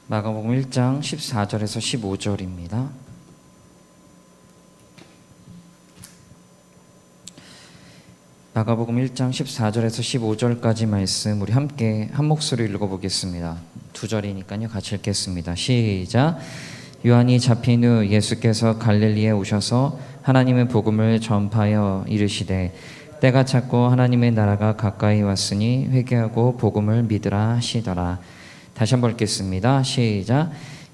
마가복음 1장 14절에서 15절입니다. 마가복음 1장 14절에서 15절까지 말씀 우리 함께 한 목소리로 읽어보겠습니다. 두 절이니까요. 같이 읽겠습니다. 시작. 요한이 잡힌 후 예수께서 갈릴리에 오셔서 하나님의 복음을 전파하여 이르시되 때가 찼고 하나님의 나라가 가까이 왔으니 회개하고 복음을 믿으라 하시더라. 다시 한번 읽겠습니다. 시작.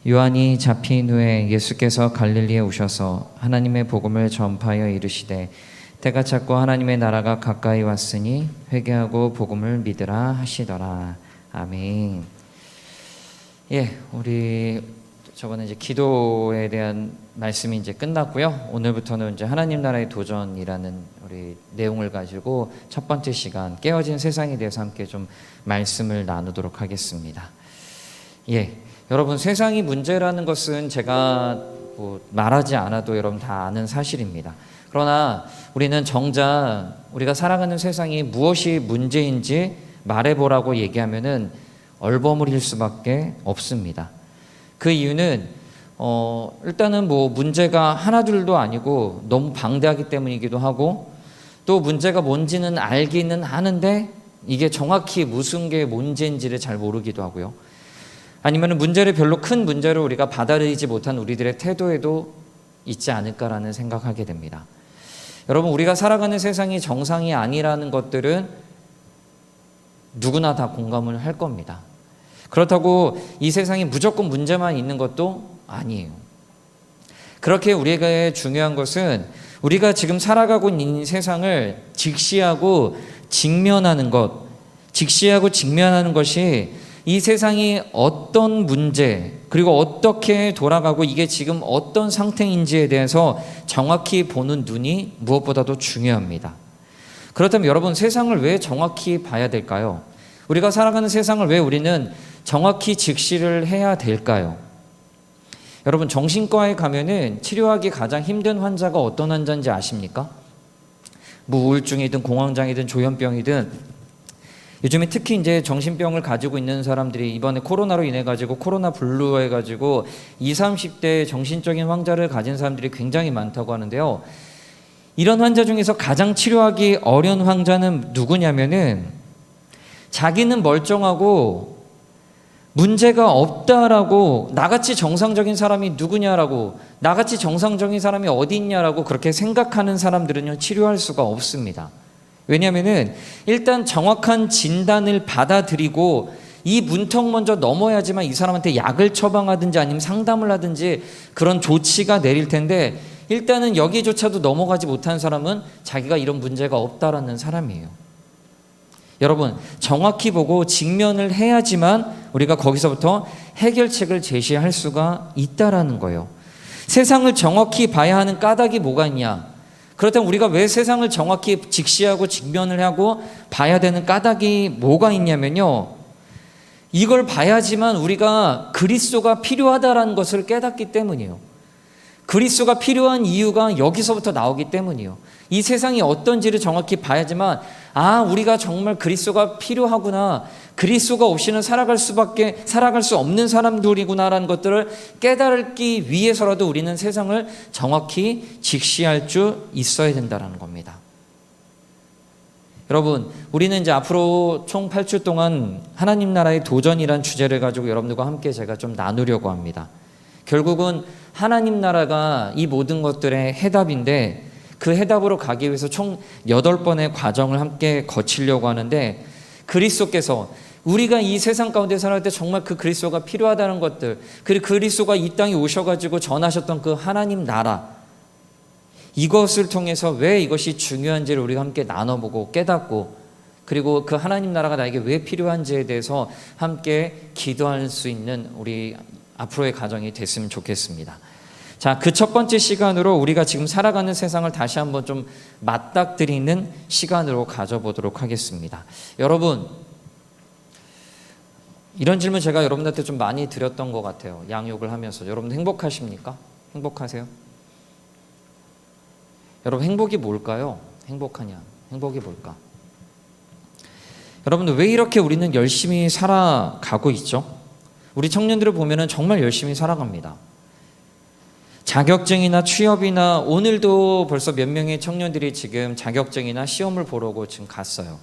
요한이 잡힌 후에 예수께서 갈릴리에 오셔서 하나님의 복음을 전파하여 이르시되 때가 찼고 하나님의 나라가 가까이 왔으니 회개하고 복음을 믿으라 하시더라. 아멘. 우리 저번에 이제 기도에 대한 말씀이 이제 끝났고요. 오늘부터는 이제 하나님 나라의 도전이라는 우리 내용을 가지고 첫 번째 시간 깨어진 세상에 대해서 함께 좀 말씀을 나누도록 하겠습니다. 여러분, 세상이 문제라는 것은 제가 말하지 않아도 여러분 다 아는 사실입니다. 그러나 우리는 정작 우리가 살아가는 세상이 무엇이 문제인지 말해보라고 얘기하면은 얼버무릴 수밖에 없습니다. 그 이유는 일단은 문제가 하나둘도 아니고 너무 방대하기 때문이기도 하고, 또 문제가 뭔지는 알기는 하는데 이게 정확히 무슨 게 문제인지를 잘 모르기도 하고요. 아니면 문제를 별로 큰 문제로 우리가 받아들이지 못한 우리들의 태도에도 있지 않을까라는 생각하게 됩니다. 여러분, 우리가 살아가는 세상이 정상이 아니라는 것들은 누구나 다 공감을 할 겁니다. 그렇다고 이 세상에 무조건 문제만 있는 것도 아니에요. 그렇게 우리에게 중요한 것은 우리가 지금 살아가고 있는 세상을 직시하고 직면하는 것이 이 세상이 어떤 문제, 그리고 어떻게 돌아가고 이게 지금 어떤 상태인지에 대해서 정확히 보는 눈이 무엇보다도 중요합니다. 그렇다면 여러분, 세상을 왜 정확히 봐야 될까요? 우리가 살아가는 세상을 왜 우리는 정확히 직시를 해야 될까요? 여러분, 정신과에 가면은 치료하기 가장 힘든 환자가 어떤 환자인지 아십니까? 우울증이든 공황장애든 조현병이든, 요즘에 특히 이제 정신병을 가지고 있는 사람들이 이번에 코로나로 인해 가지고 코로나 블루 해 가지고 20, 30대 정신적인 환자를 가진 사람들이 굉장히 많다고 하는데요. 이런 환자 중에서 가장 치료하기 어려운 환자는 누구냐면은 자기는 멀쩡하고 문제가 없다라고, 나같이 정상적인 사람이 누구냐라고, 나같이 정상적인 사람이 어디 있냐라고 그렇게 생각하는 사람들은요, 치료할 수가 없습니다. 왜냐하면은 일단 정확한 진단을 받아들이고 이 문턱 먼저 넘어야지만 이 사람한테 약을 처방하든지 아니면 상담을 하든지 그런 조치가 내릴 텐데, 일단은 여기조차도 넘어가지 못한 사람은 자기가 이런 문제가 없다라는 사람이에요. 여러분, 정확히 보고 직면을 해야지만 우리가 거기서부터 해결책을 제시할 수가 있다라는 거예요. 세상을 정확히 봐야 하는 까닭이 뭐가 있냐? 그렇다면 우리가 왜 세상을 정확히 직시하고 직면을 하고 봐야 되는 까닭이 뭐가 있냐면요, 이걸 봐야지만 우리가 그리스도가 필요하다라는 것을 깨닫기 때문이에요. 그리스도가 필요한 이유가 여기서부터 나오기 때문이에요. 이 세상이 어떤지를 정확히 봐야지만, 우리가 정말 그리스도가 필요하구나, 그리스도가 없이는 살아갈 수 없는 사람들이구나라는 것들을 깨닫기 위해서라도 우리는 세상을 정확히 직시할 수 있어야 된다는 겁니다. 여러분, 우리는 이제 앞으로 총 8주 동안 하나님 나라의 도전이란 주제를 가지고 여러분들과 함께 제가 좀 나누려고 합니다. 결국은 하나님 나라가 이 모든 것들의 해답인데, 그 해답으로 가기 위해서 총 8번의 과정을 함께 거치려고 하는데, 그리스도께서 우리가 이 세상 가운데 살아갈 때 정말 그 그리스도가 필요하다는 것들, 그리고 그리스도가 이 땅에 오셔가지고 전하셨던 그 하나님 나라, 이것을 통해서 왜 이것이 중요한지를 우리가 함께 나눠보고 깨닫고, 그리고 그 하나님 나라가 나에게 왜 필요한지에 대해서 함께 기도할 수 있는 우리 앞으로의 가정이 됐으면 좋겠습니다. 자, 그 첫 번째 시간으로 우리가 지금 살아가는 세상을 다시 한번 좀 맞닥뜨리는 시간으로 가져보도록 하겠습니다. 여러분, 이런 질문 제가 여러분들한테 좀 많이 드렸던 것 같아요. 양육을 하면서. 여러분 행복하십니까? 행복하세요? 여러분, 행복이 뭘까요? 행복하냐? 행복이 뭘까? 여러분들, 왜 이렇게 우리는 열심히 살아가고 있죠? 우리 청년들을 보면은 정말 열심히 살아갑니다. 자격증이나 취업이나 오늘도 벌써 몇 명의 청년들이 지금 자격증이나 시험을 보려고 지금 갔어요.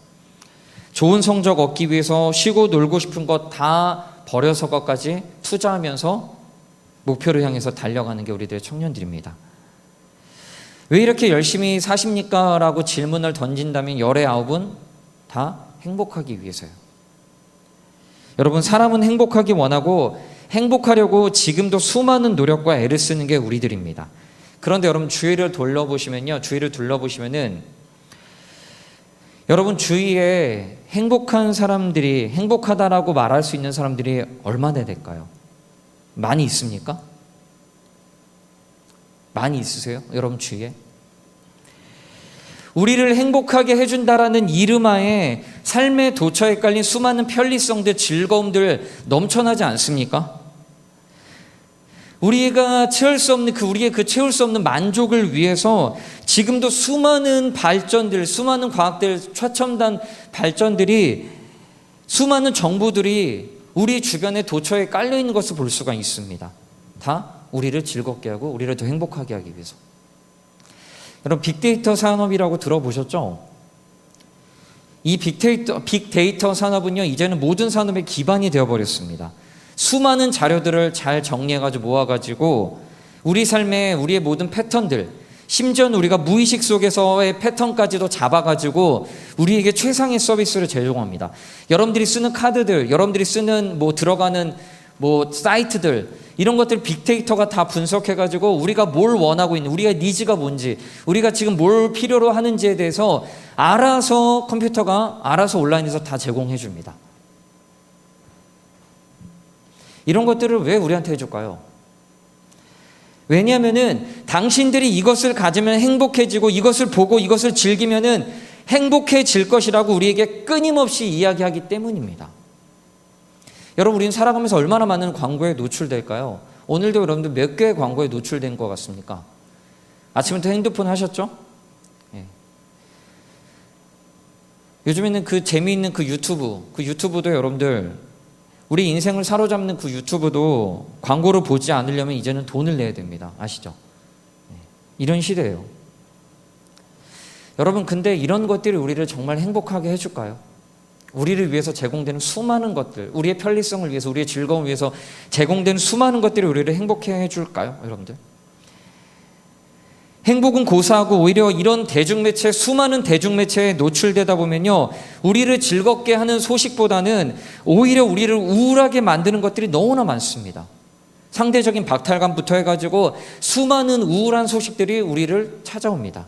좋은 성적 얻기 위해서 쉬고 놀고 싶은 것 다 버려서까지 투자하면서 목표를 향해서 달려가는 게 우리들의 청년들입니다. 왜 이렇게 열심히 사십니까? 라고 질문을 던진다면 열의 9은 다 행복하기 위해서요. 여러분, 사람은 행복하기 원하고 행복하려고 지금도 수많은 노력과 애를 쓰는 게 우리들입니다. 그런데 여러분, 주위를 둘러보시면은 여러분 주위에 행복한 사람들이, 행복하다라고 말할 수 있는 사람들이 얼마나 될까요? 많이 있습니까? 많이 있으세요? 여러분 주위에? 우리를 행복하게 해준다라는 이름하에 삶의 도처에 깔린 수많은 편리성들, 즐거움들 넘쳐나지 않습니까? 우리가 채울 수 없는 채울 수 없는 만족을 위해서 지금도 수많은 발전들, 수많은 과학들, 최첨단 발전들이, 수많은 정보들이 우리 주변의 도처에 깔려 있는 것을 볼 수가 있습니다. 다 우리를 즐겁게 하고 우리를 더 행복하게 하기 위해서. 여러분, 빅데이터 산업이라고 들어보셨죠? 이 빅데이터 산업은요, 이제는 모든 산업의 기반이 되어버렸습니다. 수많은 자료들을 잘 정리해가지고 모아가지고 우리 삶에 우리의 모든 패턴들, 심지어는 우리가 무의식 속에서의 패턴까지도 잡아가지고 우리에게 최상의 서비스를 제공합니다. 여러분들이 쓰는 카드들, 여러분들이 쓰는 들어가는 사이트들, 이런 것들 빅데이터가 다 분석해가지고 우리가 뭘 원하고 있는, 우리가 니즈가 뭔지, 우리가 지금 뭘 필요로 하는지에 대해서 알아서 컴퓨터가 알아서 온라인에서 다 제공해 줍니다. 이런 것들을 왜 우리한테 해줄까요? 왜냐하면은 당신들이 이것을 가지면 행복해지고 이것을 보고 이것을 즐기면은 행복해질 것이라고 우리에게 끊임없이 이야기하기 때문입니다. 여러분, 우리는 살아가면서 얼마나 많은 광고에 노출될까요? 오늘도 여러분들 몇 개의 광고에 노출된 것 같습니까? 아침부터 핸드폰 하셨죠? 예. 요즘에는 그 재미있는 그 유튜브도 여러분들, 우리 인생을 사로잡는 그 유튜브도 광고를 보지 않으려면 이제는 돈을 내야 됩니다. 아시죠? 이런 시대예요. 여러분, 근데 이런 것들이 우리를 정말 행복하게 해줄까요? 우리를 위해서 제공되는 수많은 것들, 우리의 편리성을 위해서, 우리의 즐거움을 위해서 제공되는 수많은 것들이 우리를 행복해 해줄까요? 여러분들? 행복은 고사하고 오히려 이런 대중매체, 수많은 대중매체에 노출되다 보면요, 우리를 즐겁게 하는 소식보다는 오히려 우리를 우울하게 만드는 것들이 너무나 많습니다. 상대적인 박탈감부터 해가지고 수많은 우울한 소식들이 우리를 찾아옵니다.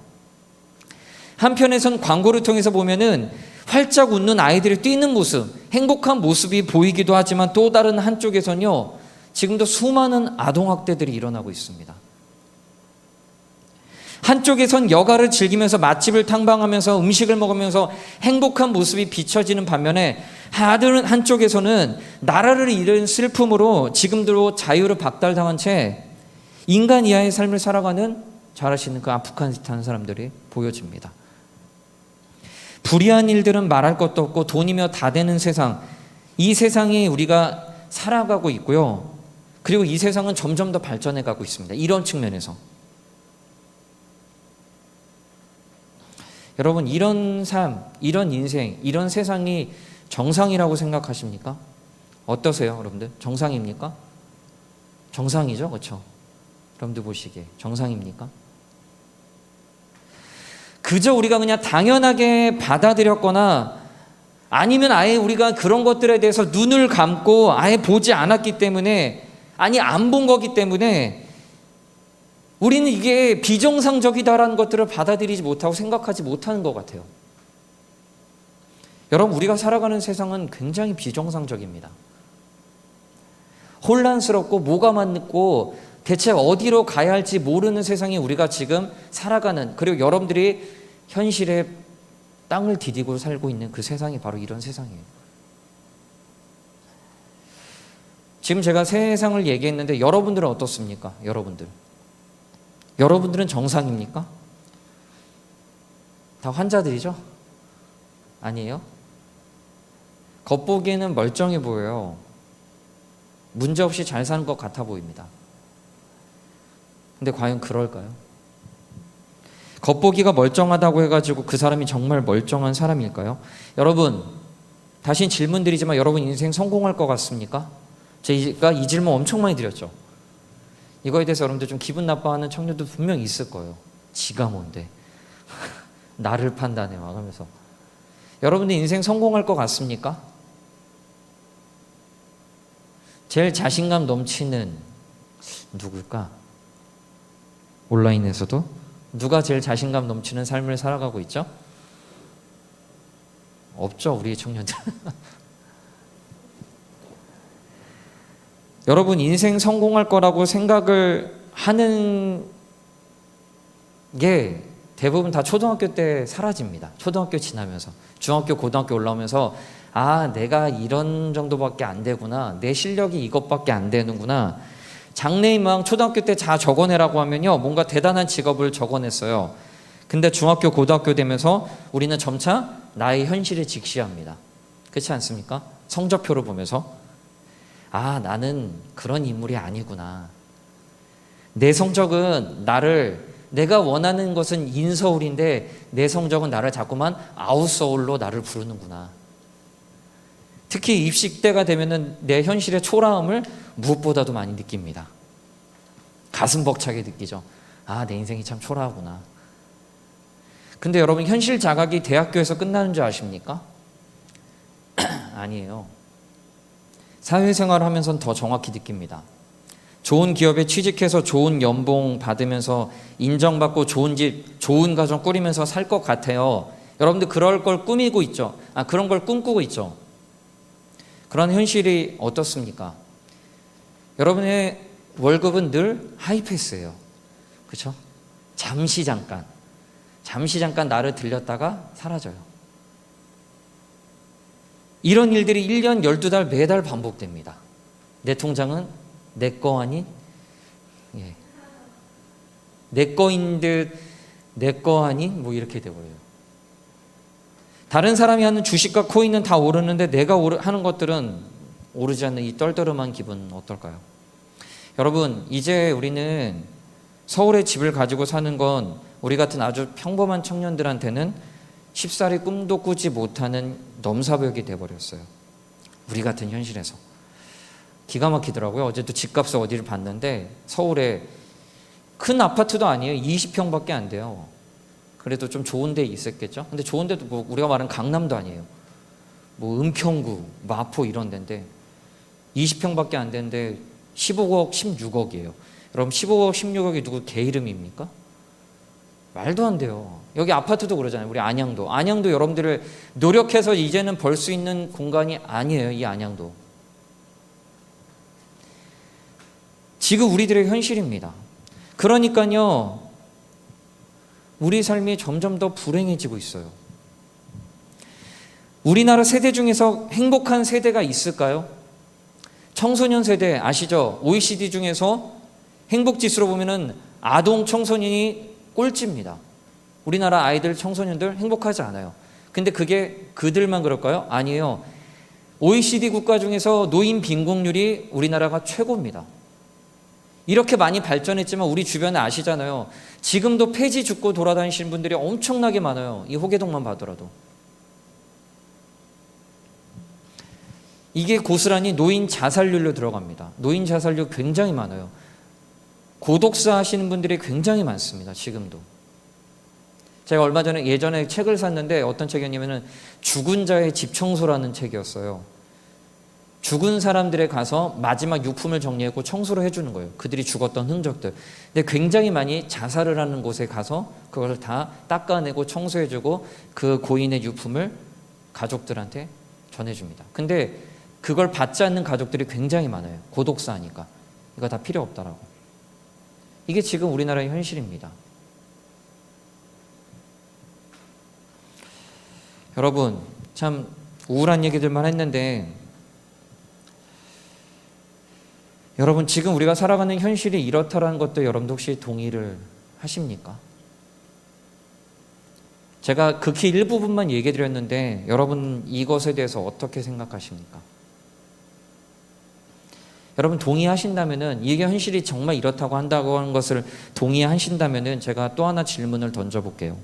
한편에선 광고를 통해서 보면은 활짝 웃는 아이들이 뛰는 모습, 행복한 모습이 보이기도 하지만 또 다른 한쪽에선요, 지금도 수많은 아동학대들이 일어나고 있습니다. 한쪽에선 여가를 즐기면서 맛집을 탐방하면서 음식을 먹으면서 행복한 모습이 비춰지는 반면에 다른 한쪽에서는 나라를 잃은 슬픔으로 지금도 자유를 박탈당한 채 인간 이하의 삶을 살아가는, 잘 아시는 그 아프가니스탄 사람들이 보여집니다. 불의한 일들은 말할 것도 없고 돈이며 다 되는 세상, 이 세상에 우리가 살아가고 있고요. 그리고 이 세상은 점점 더 발전해 가고 있습니다. 이런 측면에서. 여러분, 이런 삶, 이런 인생, 이런 세상이 정상이라고 생각하십니까? 어떠세요, 여러분들? 정상입니까? 정상이죠, 그렇죠? 여러분들 보시기에 정상입니까? 그저 우리가 그냥 당연하게 받아들였거나 아니면 아예 우리가 그런 것들에 대해서 눈을 감고 아예 보지 않았기 때문에, 아니 안 본 거기 때문에 우리는 이게 비정상적이다라는 것들을 받아들이지 못하고 생각하지 못하는 것 같아요. 여러분, 우리가 살아가는 세상은 굉장히 비정상적입니다. 혼란스럽고 뭐가 맞고 대체 어디로 가야 할지 모르는 세상에 우리가 지금 살아가는, 그리고 여러분들이 현실에 땅을 디디고 살고 있는 그 세상이 바로 이런 세상이에요. 지금 제가 세상을 얘기했는데 여러분들은 어떻습니까? 여러분들은 정상입니까? 다 환자들이죠? 아니에요? 겉보기에는 멀쩡해 보여요. 문제없이 잘 사는 것 같아 보입니다. 근데 과연 그럴까요? 겉보기가 멀쩡하다고 해가지고 그 사람이 정말 멀쩡한 사람일까요? 여러분, 다시 질문 드리지만 여러분 인생 성공할 것 같습니까? 제가 이 질문 엄청 많이 드렸죠. 이거에 대해서 여러분들 좀 기분 나빠하는 청년도 분명히 있을 거예요. 지가 뭔데 나를 판단해 막 하면서. 여러분들 인생 성공할 것 같습니까? 제일 자신감 넘치는 누굴까? 온라인에서도 누가 제일 자신감 넘치는 삶을 살아가고 있죠? 없죠, 우리 청년들. 여러분 인생 성공할 거라고 생각을 하는 게 대부분 다 초등학교 때 사라집니다. 초등학교 지나면서 중학교, 고등학교 올라오면서 아, 내가 이런 정도밖에 안 되구나, 내 실력이 이것밖에 안 되는구나. 장래희망 초등학교 때 다 적어내라고 하면요, 뭔가 대단한 직업을 적어냈어요. 근데 중학교, 고등학교 되면서 우리는 점차 나의 현실을 직시합니다. 그렇지 않습니까? 성적표를 보면서 아, 나는 그런 인물이 아니구나. 내 성적은 내가 원하는 것은 인서울인데 내 성적은 나를 자꾸만 아웃서울로 나를 부르는구나. 특히 입시 때가 되면은 내 현실의 초라함을 무엇보다도 많이 느낍니다. 가슴 벅차게 느끼죠. 아, 내 인생이 참 초라하구나. 근데 여러분, 현실 자각이 대학교에서 끝나는 줄 아십니까? 아니에요. 사회생활을 하면서는 더 정확히 느낍니다. 좋은 기업에 취직해서 좋은 연봉 받으면서 인정받고 좋은 집, 좋은 가정 꾸리면서 살 것 같아요. 여러분들 그럴 걸 꾸미고 있죠. 그런 걸 꿈꾸고 있죠. 그런 현실이 어떻습니까? 여러분의 월급은 늘 하이패스예요. 그렇죠? 잠시 잠깐 나를 들렸다가 사라져요. 이런 일들이 1년 12달 매달 반복됩니다. 내 통장은 내 거 아닌, 내 거인 듯 내 거 아닌 뭐 이렇게 돼버려요. 다른 사람이 하는 주식과 코인은 다 오르는데 내가 하는 것들은 오르지 않는 이 떨떠름한 기분 어떨까요? 여러분, 이제 우리는 서울에 집을 가지고 사는 건 우리 같은 아주 평범한 청년들한테는 쉽사리 꿈도 꾸지 못하는 넘사벽이 돼버렸어요. 우리 같은 현실에서. 기가 막히더라고요. 어제도 집값을 어디를 봤는데 서울에 큰 아파트도 아니에요. 20평밖에 안 돼요. 그래도 좀 좋은 데 있었겠죠. 근데 좋은 데도 뭐 우리가 말하는 강남도 아니에요. 뭐 은평구, 마포 이런 데인데 20평밖에 안 되는데 15억, 16억이에요. 여러분 15억, 16억이 누구 개 이름입니까? 말도 안 돼요. 여기 아파트도 그러잖아요. 우리 안양도 여러분들을 노력해서 이제는 벌 수 있는 공간이 아니에요. 이 안양도. 지금 우리들의 현실입니다. 그러니까요, 우리 삶이 점점 더 불행해지고 있어요. 우리나라 세대 중에서 행복한 세대가 있을까요? 청소년 세대 아시죠? OECD 중에서 행복지수로 보면은 아동 청소년이 꼴찌입니다. 우리나라 아이들, 청소년들 행복하지 않아요. 근데 그게 그들만 그럴까요? 아니에요. OECD 국가 중에서 노인 빈곤율이 우리나라가 최고입니다. 이렇게 많이 발전했지만 우리 주변에 아시잖아요. 지금도 폐지 죽고 돌아다니시는 분들이 엄청나게 많아요. 이 호계동만 봐더라도. 이게 고스란히 노인 자살률로 들어갑니다. 노인 자살률 굉장히 많아요. 고독사 하시는 분들이 굉장히 많습니다. 지금도. 제가 얼마 전에 예전에 책을 샀는데 어떤 책이었냐면은 죽은 자의 집 청소라는 책이었어요. 죽은 사람들에 가서 마지막 유품을 정리하고 청소를 해주는 거예요. 그들이 죽었던 흔적들. 근데 굉장히 많이 자살을 하는 곳에 가서 그걸 다 닦아내고 청소해주고 그 고인의 유품을 가족들한테 전해줍니다. 근데 그걸 받지 않는 가족들이 굉장히 많아요. 고독사하니까. 이거 다 필요 없다라고. 이게 지금 우리나라의 현실입니다. 여러분, 참 우울한 얘기들만 했는데 여러분, 지금 우리가 살아가는 현실이 이렇다라는 것도 여러분도 혹시 동의를 하십니까? 제가 극히 일부분만 얘기해 드렸는데 여러분 이것에 대해서 어떻게 생각하십니까? 여러분 동의하신다면은, 이게 현실이 정말 이렇다고 한다고 하는 것을 동의하신다면은 제가 또 하나 질문을 던져볼게요.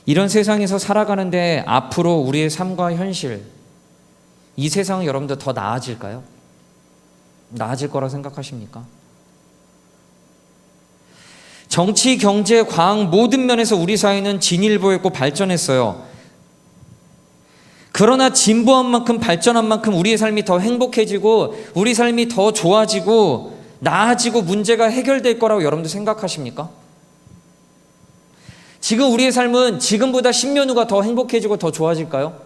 이런 세상에서 살아가는데 앞으로 우리의 삶과 현실, 이 세상은 여러분들 더 나아질까요? 나아질 거라 생각하십니까? 정치, 경제, 과학 모든 면에서 우리 사회는 진일보했고 발전했어요. 그러나 진보한 만큼, 발전한 만큼 우리의 삶이 더 행복해지고 우리 삶이 더 좋아지고 나아지고 문제가 해결될 거라고 여러분들 생각하십니까? 지금 우리의 삶은 지금보다 10년 후가 더 행복해지고 더 좋아질까요?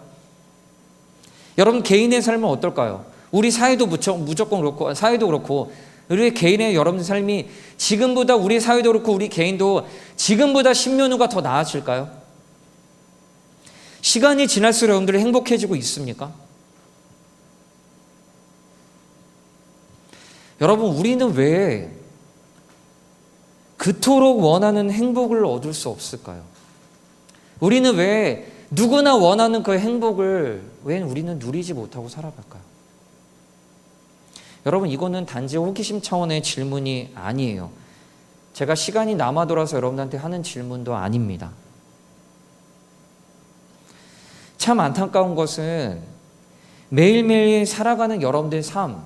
여러분 개인의 삶은 어떨까요? 우리 사회도 무조건 그렇고, 사회도 그렇고, 우리 개인의 여러분의 삶이 지금보다, 우리 사회도 그렇고 우리 개인도 지금보다 10년 후가 더 나아질까요? 시간이 지날수록 여러분들이 행복해지고 있습니까? 여러분, 우리는 왜 그토록 원하는 행복을 얻을 수 없을까요? 우리는 왜 누구나 원하는 그 행복을 왜 우리는 누리지 못하고 살아갈까요? 여러분, 이거는 단지 호기심 차원의 질문이 아니에요. 제가 시간이 남아 돌아서 여러분한테 하는 질문도 아닙니다. 참 안타까운 것은 매일매일 살아가는 여러분들의 삶,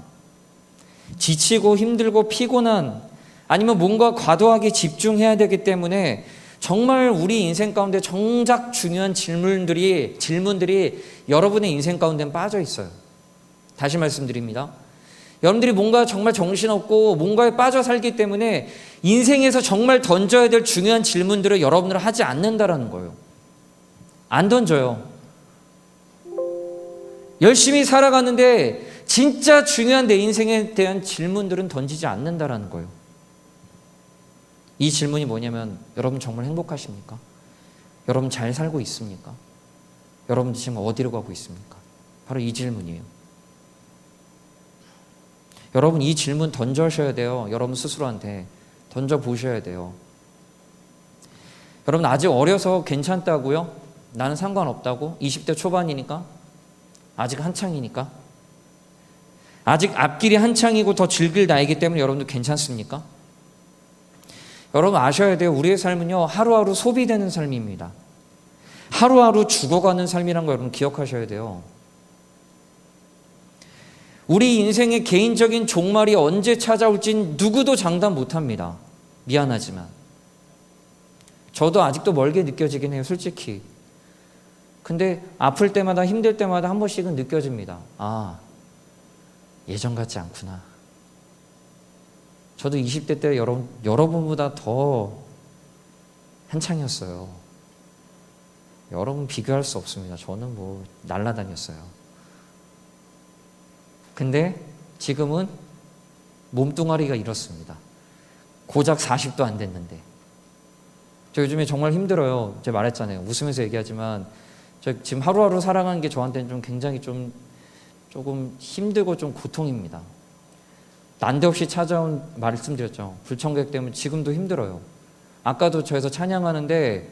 지치고 힘들고 피곤한, 아니면 뭔가 과도하게 집중해야 되기 때문에 정말 우리 인생 가운데 정작 중요한 질문들이 여러분의 인생 가운데 빠져 있어요. 다시 말씀드립니다. 여러분들이 뭔가 정말 정신없고 뭔가에 빠져 살기 때문에 인생에서 정말 던져야 될 중요한 질문들을 여러분들은 하지 않는다라는 거예요. 안 던져요. 열심히 살아가는데 진짜 중요한 내 인생에 대한 질문들은 던지지 않는다라는 거예요. 이 질문이 뭐냐면, 여러분 정말 행복하십니까? 여러분 잘 살고 있습니까? 여러분 지금 어디로 가고 있습니까? 바로 이 질문이에요. 여러분 이 질문 던져셔야 돼요. 여러분 스스로한테 던져보셔야 돼요. 여러분 아직 어려서 괜찮다고요? 나는 상관없다고? 20대 초반이니까? 아직 한창이니까? 아직 앞길이 한창이고 더 즐길 나이기 때문에 여러분도 괜찮습니까? 여러분 아셔야 돼요. 우리의 삶은요, 하루하루 소비되는 삶입니다. 하루하루 죽어가는 삶이라는 거 여러분 기억하셔야 돼요. 우리 인생의 개인적인 종말이 언제 찾아올진 누구도 장담 못합니다. 미안하지만. 저도 아직도 멀게 느껴지긴 해요, 솔직히. 근데 아플 때마다, 힘들 때마다 한 번씩은 느껴집니다. 아, 예전 같지 않구나. 저도 20대 때 여러분보다 더 한창이었어요. 여러분 비교할 수 없습니다. 저는 뭐 날라다녔어요. 근데 지금은 몸뚱아리가 이렇습니다. 고작 40도 안 됐는데. 저 요즘에 정말 힘들어요. 제가 말했잖아요. 웃으면서 얘기하지만 저 지금 하루하루 살아가는 게 저한테는 좀 굉장히 조금 힘들고 좀 고통입니다. 난데없이 찾아온, 말씀드렸죠. 불청객 때문에 지금도 힘들어요. 아까도 저에서 찬양하는데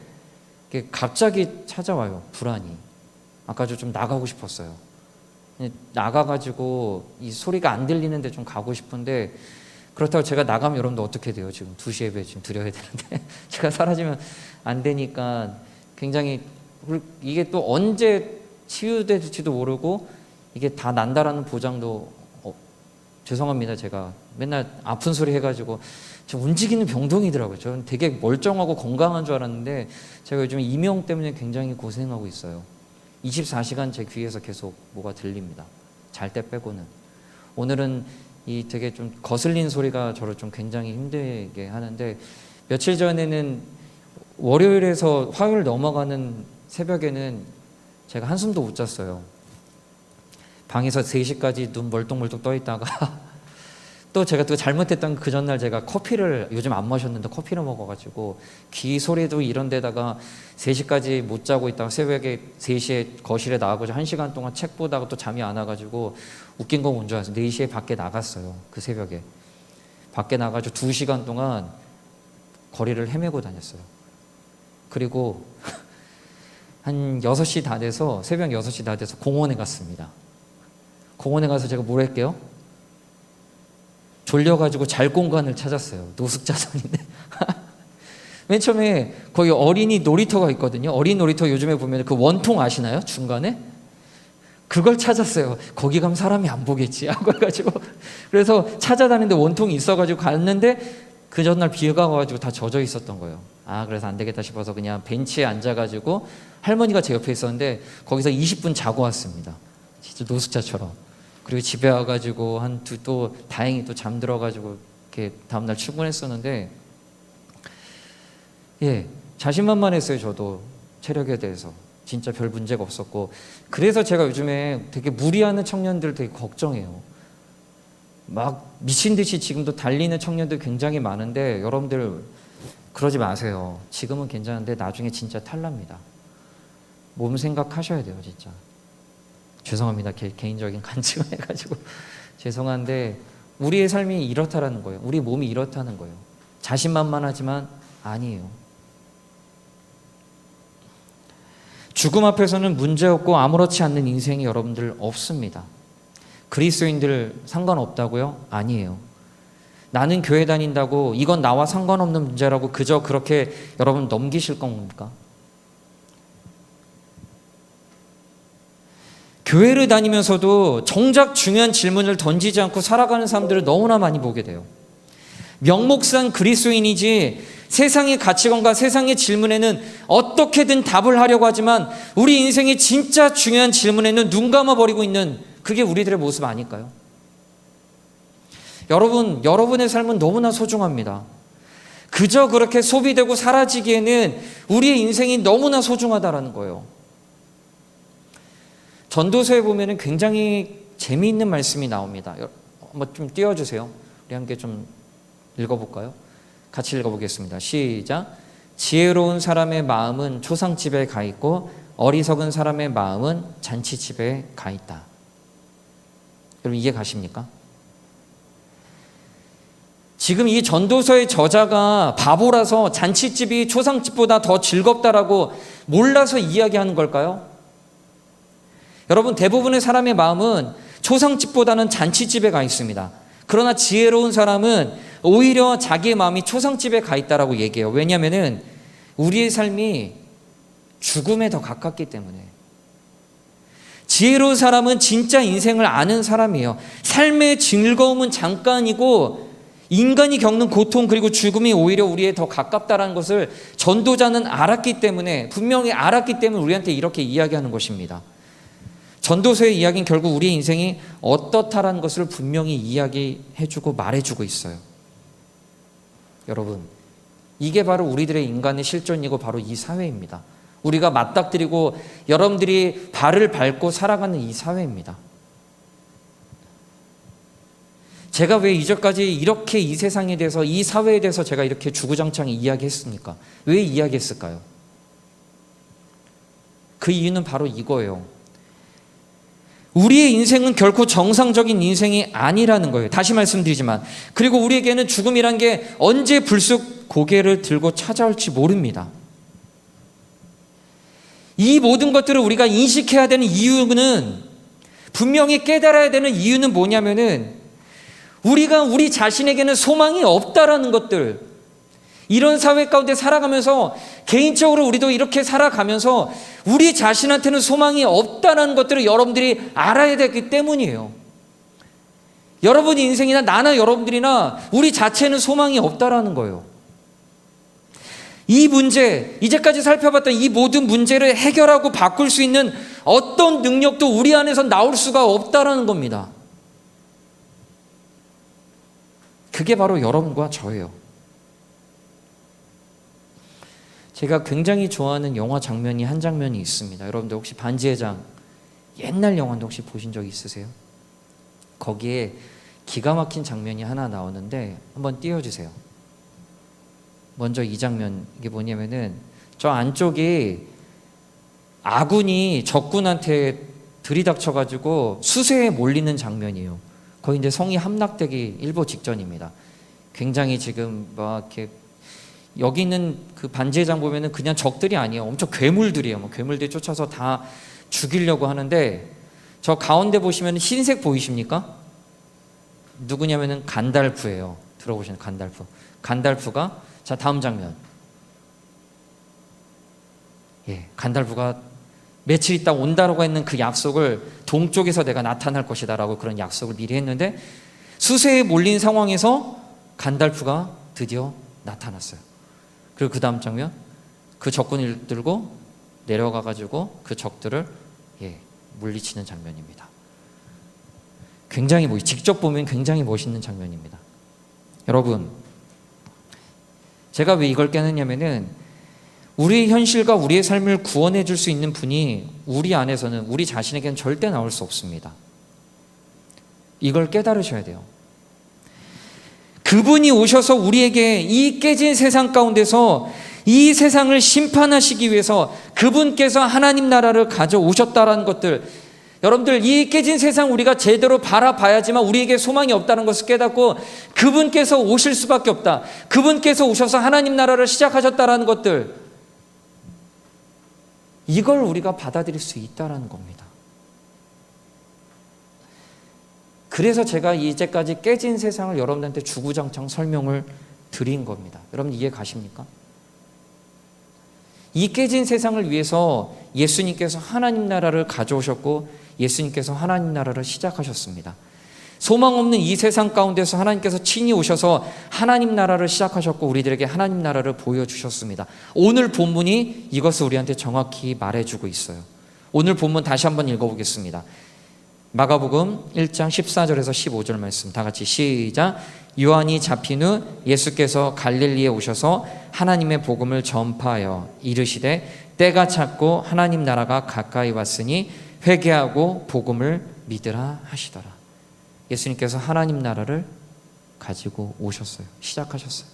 갑자기 찾아와요, 불안이. 아까 좀 나가고 싶었어요. 나가가지고 이 소리가 안 들리는데 좀 가고 싶은데, 그렇다고 제가 나가면 여러분들 어떻게 돼요? 지금 2시 예배 지금 드려야 되는데 제가 사라지면 안 되니까 굉장히, 이게 또 언제 치유될지도 모르고 이게 다 난다라는 보장도 죄송합니다. 제가 맨날 아픈 소리 해가지고 저 움직이는 병동이더라고요. 저는 되게 멀쩡하고 건강한 줄 알았는데 제가 요즘 이명 때문에 굉장히 고생하고 있어요. 24시간 제 귀에서 계속 뭐가 들립니다. 잘 때 빼고는. 오늘은 이 되게 좀 거슬린 소리가 저를 좀 굉장히 힘들게 하는데, 며칠 전에는 월요일에서 화요일 넘어가는 새벽에는 제가 한숨도 못 잤어요. 방에서 3시까지 눈 멀뚱멀뚱 떠 있다가 또 제가 또 잘못했던 그 전날 제가 커피를, 요즘 안 마셨는데 커피를 먹어가지고 귀 소리도 이런 데다가 3시까지 못 자고 있다가 새벽에 3시에 거실에 나가고 1시간 동안 책 보다가 또 잠이 안 와가지고 웃긴 거 뭔지 알아서 4시에 밖에 나갔어요. 그 새벽에 밖에 나가지고 2시간 동안 거리를 헤매고 다녔어요. 그리고 한 6시 다 돼서, 새벽 6시 다 돼서 공원에 갔습니다. 공원에 가서 제가 뭘 할게요? 졸려가지고 잘 공간을 찾았어요. 노숙자산인데. 맨 처음에 거기 어린이 놀이터가 있거든요. 어린이 놀이터 요즘에 보면 그 원통 아시나요? 중간에? 그걸 찾았어요. 거기 가면 사람이 안 보겠지 하고 해가지고 그래서 찾아다니는데 원통이 있어가지고 갔는데 그 전날 비가 와가지고 다 젖어 있었던 거예요. 그래서 안 되겠다 싶어서 그냥 벤치에 앉아가지고 할머니가 제 옆에 있었는데 거기서 20분 자고 왔습니다. 진짜 노숙자처럼. 그리고 집에 와가지고 또 다행히 또 잠들어가지고 이렇게 다음날 출근했었는데 자신만만했어요. 저도 체력에 대해서 진짜 별 문제가 없었고 그래서 제가 요즘에 되게 무리하는 청년들 되게 걱정해요. 막 미친 듯이 지금도 달리는 청년들 굉장히 많은데 여러분들 그러지 마세요. 지금은 괜찮은데 나중에 진짜 탈납니다. 몸 생각하셔야 돼요, 진짜. 죄송합니다. 개인적인 간증을 해가지고 죄송한데 우리의 삶이 이렇다라는 거예요. 우리 몸이 이렇다는 거예요. 자신만만하지만 아니에요. 죽음 앞에서는 문제없고 아무렇지 않는 인생이 여러분들 없습니다. 그리스도인들 상관없다고요? 아니에요. 나는 교회 다닌다고 이건 나와 상관없는 문제라고 그저 그렇게 여러분 넘기실 겁니까? 교회를 다니면서도 정작 중요한 질문을 던지지 않고 살아가는 사람들을 너무나 많이 보게 돼요. 명목상 그리스도인이지 세상의 가치관과 세상의 질문에는 어떻게든 답을 하려고 하지만 우리 인생의 진짜 중요한 질문에는 눈 감아버리고 있는 그게 우리들의 모습 아닐까요? 여러분의 삶은 너무나 소중합니다. 그저 그렇게 소비되고 사라지기에는 우리의 인생이 너무나 소중하다라는 거예요. 전도서에 보면 굉장히 재미있는 말씀이 나옵니다. 한번 좀 띄워주세요. 우리 함께 좀 읽어볼까요? 같이 읽어보겠습니다. 시작. 지혜로운 사람의 마음은 초상집에 가 있고 어리석은 사람의 마음은 잔치집에 가 있다. 여러분 이해 가십니까? 지금 이 전도서의 저자가 바보라서 잔치집이 초상집보다 더 즐겁다라고 몰라서 이야기하는 걸까요? 여러분 대부분의 사람의 마음은 초상집보다는 잔치집에 가 있습니다. 그러나 지혜로운 사람은 오히려 자기의 마음이 초상집에 가 있다라고 얘기해요. 왜냐하면 우리의 삶이 죽음에 더 가깝기 때문에. 지혜로운 사람은 진짜 인생을 아는 사람이에요. 삶의 즐거움은 잠깐이고 인간이 겪는 고통 그리고 죽음이 오히려 우리에 더 가깝다는 것을 전도자는 알았기 때문에 분명히 알았기 때문에 우리한테 이렇게 이야기하는 것입니다. 전도서의 이야기는 결국 우리의 인생이 어떻다라는 것을 분명히 이야기해주고 말해주고 있어요. 여러분 이게 바로 우리들의 인간의 실존이고 바로 이 사회입니다. 우리가 맞닥뜨리고 여러분들이 발을 밟고 살아가는 이 사회입니다. 제가 왜 이전까지 이렇게 이 세상에 대해서 이 사회에 대해서 제가 이렇게 주구장창 이야기했습니까? 왜 이야기했을까요? 그 이유는 바로 이거예요. 우리의 인생은 결코 정상적인 인생이 아니라는 거예요. 다시 말씀드리지만 그리고 우리에게는 죽음이란 게 언제 불쑥 고개를 들고 찾아올지 모릅니다. 이 모든 것들을 우리가 인식해야 되는 이유는 분명히 깨달아야 되는 이유는 뭐냐면은 우리가 우리 자신에게는 소망이 없다라는 것들 이런 사회 가운데 살아가면서 개인적으로 우리도 이렇게 살아가면서 우리 자신한테는 소망이 없다는 것들을 여러분들이 알아야 되기 때문이에요. 여러분의 인생이나 나나 여러분들이나 우리 자체는 소망이 없다라는 거예요. 이 문제, 이제까지 살펴봤던 이 모든 문제를 해결하고 바꿀 수 있는 어떤 능력도 우리 안에서 나올 수가 없다라는 겁니다. 그게 바로 여러분과 저예요. 제가 굉장히 좋아하는 영화 장면이 한 장면이 있습니다. 여러분들 혹시 반지의 장 옛날 영화인데 혹시 보신 적 있으세요? 거기에 기가 막힌 장면이 하나 나오는데 한번 띄워주세요. 먼저 이 장면, 이게 뭐냐면은 저 안쪽이 아군이 적군한테 들이닥쳐가지고 수세에 몰리는 장면이에요. 거의 이제 성이 함락되기 일보 직전입니다. 굉장히 지금 막 이렇게 여기 있는 그 반지의 장 보면은 그냥 적들이 아니에요. 엄청 괴물들이에요. 뭐 괴물들이 쫓아서 다 죽이려고 하는데 저 가운데 보시면 흰색 보이십니까? 누구냐면은 간달프예요. 들어보시는 간달프. 간달프가, 자, 다음 장면. 예, 간달프가 며칠 있다 온다라고 했는 그 약속을 동쪽에서 내가 나타날 것이다라고 그런 약속을 미리 했는데 수세에 몰린 상황에서 간달프가 드디어 나타났어요. 그리고 그 다음 장면, 그 적군을 들고 내려가 가지고 그 적들을 물리치는 장면입니다. 굉장히 직접 보면 굉장히 멋있는 장면입니다. 여러분, 제가 왜 이걸 깨느냐면은 우리의 현실과 우리의 삶을 구원해 줄 수 있는 분이 우리 안에서는, 우리 자신에게는 절대 나올 수 없습니다. 이걸 깨달으셔야 돼요. 그분이 오셔서 우리에게 이 깨진 세상 가운데서 이 세상을 심판하시기 위해서 그분께서 하나님 나라를 가져오셨다는 것들, 여러분들, 이 깨진 세상 우리가 제대로 바라봐야지만 우리에게 소망이 없다는 것을 깨닫고 그분께서 오실 수밖에 없다, 그분께서 오셔서 하나님 나라를 시작하셨다는 것들, 이걸 우리가 받아들일 수 있다는 겁니다. 그래서 제가 이제까지 깨진 세상을 여러분들한테 주구장창 설명을 드린 겁니다. 여러분 이해 가십니까? 이 깨진 세상을 위해서 예수님께서 하나님 나라를 가져오셨고 예수님께서 하나님 나라를 시작하셨습니다. 소망 없는 이 세상 가운데서 하나님께서 친히 오셔서 하나님 나라를 시작하셨고 우리들에게 하나님 나라를 보여주셨습니다. 오늘 본문이 이것을 우리한테 정확히 말해주고 있어요. 오늘 본문 다시 한번 읽어보겠습니다. 마가복음 1장 14절에서 15절 말씀 다 같이 시작. 요한이 잡힌 후 예수께서 갈릴리에 오셔서 하나님의 복음을 전파하여 이르시되 때가 찼고 하나님 나라가 가까이 왔으니 회개하고 복음을 믿으라 하시더라. 예수님께서 하나님 나라를 가지고 오셨어요. 시작하셨어요.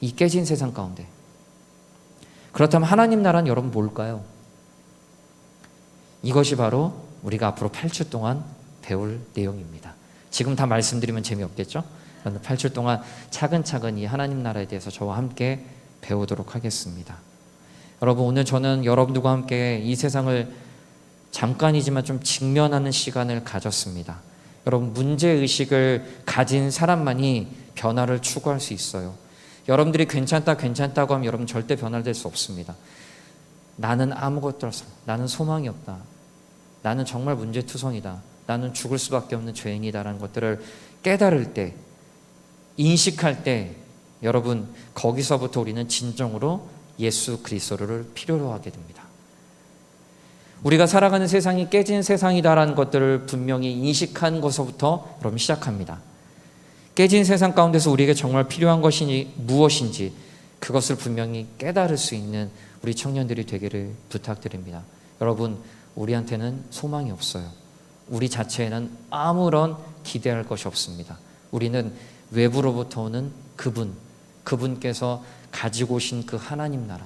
이 깨진 세상 가운데. 그렇다면 하나님 나라는 여러분 뭘까요? 이것이 바로 우리가 앞으로 8주 동안 배울 내용입니다. 지금 다 말씀드리면 재미없겠죠? 8주 동안 차근차근 이 하나님 나라에 대해서 저와 함께 배우도록 하겠습니다. 여러분, 오늘 저는 여러분들과 함께 이 세상을 잠깐이지만 좀 직면하는 시간을 가졌습니다. 여러분, 문제의식을 가진 사람만이 변화를 추구할 수 있어요. 여러분들이 괜찮다고 하면 여러분 절대 변화될 수 없습니다. 나는 아무것도 없어. 나는 소망이 없다. 나는 정말 문제투성이다. 나는 죽을 수밖에 없는 죄인이다라는 것들을 깨달을 때, 인식할 때 여러분 거기서부터 우리는 진정으로 예수 그리스도를 필요로 하게 됩니다. 우리가 살아가는 세상이 깨진 세상이다라는 것들을 분명히 인식한 것부터 여러분 시작합니다. 깨진 세상 가운데서 우리에게 정말 필요한 것이 무엇인지 그것을 분명히 깨달을 수 있는 우리 청년들이 되기를 부탁드립니다. 여러분, 우리한테는 소망이 없어요. 우리 자체에는 아무런 기대할 것이 없습니다. 우리는 외부로부터 오는 그분께서 가지고 오신 그 하나님 나라,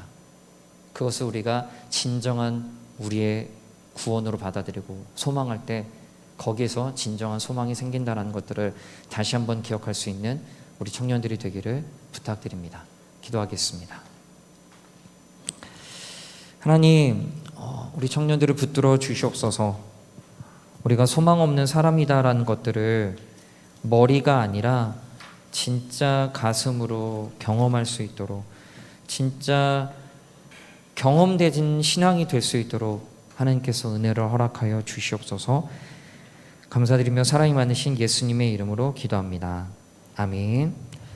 그것을 우리가 진정한 우리의 구원으로 받아들이고 소망할 때 거기에서 진정한 소망이 생긴다는 것들을 다시 한번 기억할 수 있는 우리 청년들이 되기를 부탁드립니다. 기도하겠습니다. 하나님, 우리 청년들을 붙들어 주시옵소서. 우리가 소망 없는 사람이다라는 것들을 머리가 아니라 진짜 가슴으로 경험할 수 있도록, 진짜 경험되진 신앙이 될 수 있도록 하나님께서 은혜를 허락하여 주시옵소서. 감사드리며 사랑이 많으신 예수님의 이름으로 기도합니다. 아멘.